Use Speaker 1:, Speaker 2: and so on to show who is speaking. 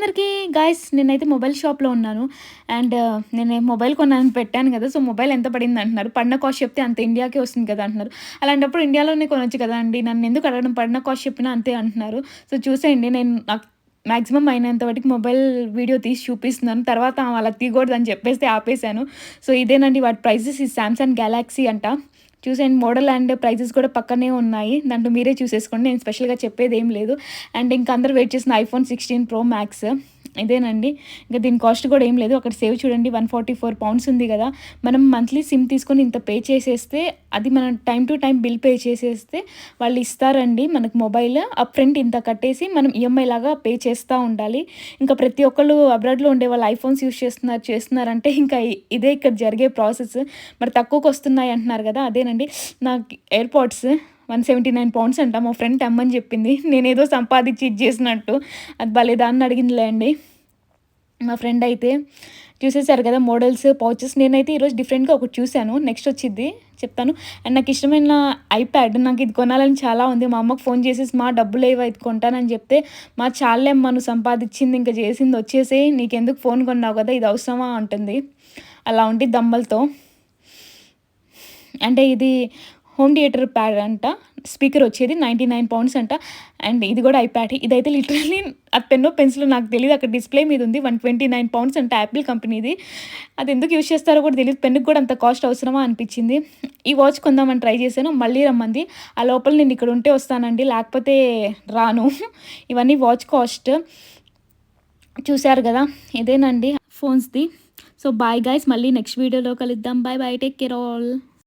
Speaker 1: అందరికీ గాయ్స్ నేనైతే మొబైల్ షాప్‌లో ఉన్నాను. అండ్ నేను మొబైల్ కొన్నానని పెట్టాను కదా! సో, మొబైల్ ఎంత పడింది అంటున్నారు. పడిన కాస్ట్ చెప్తే అంత ఇండియాకే వస్తుంది కదా! అంటున్నారు. అలాంటప్పుడు ఇండియాలోనే కొనొచ్చు కదా అండి. నన్నెందుకు అడగడం పడిన కాస్ట్ చెప్పినా అంతే అంటున్నారు. సో, చూసేయండి నేను నాకు మాక్సిమం అయినంత వరకు మొబైల్ వీడియో తీసి చూపిస్తున్నాను. తర్వాత అలా తీయకూడదని చెప్పేస్తే ఆపేసాను. సో, ఇదేనండి వాటి ప్రైజెస్. ఇది సామ్‌సంగ్ గెలాక్సీ అంట. చూసేయండి మోడల్ అండ్ ప్రైజెస్ కూడా పక్కనే ఉన్నాయి. దాంట్లో మీరే చూసేసుకోండి. నేను స్పెషల్‌గా చెప్పేదేం లేదు. అండ్ ఇంక అందరూ వెయిట్ చేసిన ఐఫోన్ 16 ప్రో మ్యాక్స్ ఇదేనండి. ఇంక దీని కాస్ట్ కూడా ఏం లేదు. అక్కడ సేవ్ చూడండి £144 ఉంది గదా! మనం మంత్లీ సిమ్ తీసుకొని ఇంత పే చేసేస్తే అది మనం time to time bill pay చేసేస్తే వాళ్ళు ఇస్తారండి మనకు మొబైల్. అప్‌ఫ్రంట్ ఇంత కట్టేసి మనం ఈఎంఐ లాగా పే చేస్తా ఉండాలి. ఇంకా ప్రతి ఒక్కళ్ళు అబ్రాడ్‌లో ఉండేవాళ్ళు ఐఫోన్స్ యూజ్ చేస్తున్నారంటే ఇంకా ఇదే ఇక్కడ జరిగే ప్రాసెస్. మరి తక్కువకొస్తున్నాయి అంటున్నారు గదా! అదేనండి. నాకు ఎయిర్‌పాడ్స్ £179 అంట. మా ఫ్రెండ్ తెమ్మని చెప్పింది. నేనేదో సంపాదించి ఇది చేసినట్టు. అది భలే దాన్ని అడిగిందిలేండి. మా ఫ్రెండ్ అయితే చూసేసారు కదా మోడల్స్, పౌచెస్. నేనైతే ఈరోజు డిఫరెంట్‌గా ఒకటి చూసాను. నెక్స్ట్ వచ్చిద్ది చెప్తాను. అండ్ నాకిష్టమైన ఐప్యాడ్ నాకిది కొనాలని చాలా ఉంది. మా అమ్మకి ఫోన్ చేసేసి, "మా డబ్బులేవు ఇది కొంటానని" చెప్తే, "మా చాలులే అమ్మ నువ్వు సంపాదిచ్చింది ఇంక చేసింది వచ్చేసేయి. నీకెందుకు ఫోన్ కొన్నావు కదా! ఇది అవసరమా?" అంటుంది. అలా ఉండిద్ది దమ్మలతో. అంటే ఇది హోమ్ థియేటర్ ప్యాడ్ అంట. స్పీకర్ వచ్చేది £99 అంట. అండ్ ఇది కూడా ఐప్యాడ్. ఇదైతే లిటరల్లీ అది పెన్నో, పెన్సిలో నాకు తెలీదు. అక్కడ డిస్‌ప్లే మీద ఉంది. £129 అంట యాపిల్ కంపెనీది. అది ఎందుకు యూజ్ చేస్తారో కూడా తెలీదు. పెన్నుకి కూడా అంత కాస్ట్ అవసరమా అనిపించింది. ఈ వాచ్ కొందామని ట్రై చేశాను. మళ్ళీ రమ్మంది. ఆ లోపల నేను ఇక్కడ ఉంటే వస్తానండి. లేకపోతే రాను. ఇవన్నీ వాచ్ కాస్ట్. చూసారు కదా! ఇదేనండి ఫోన్స్‌ది. So, bye guys. మళ్ళీ నెక్స్ట్ వీడియోలో కలుద్దాం. Bye bye. Take care all.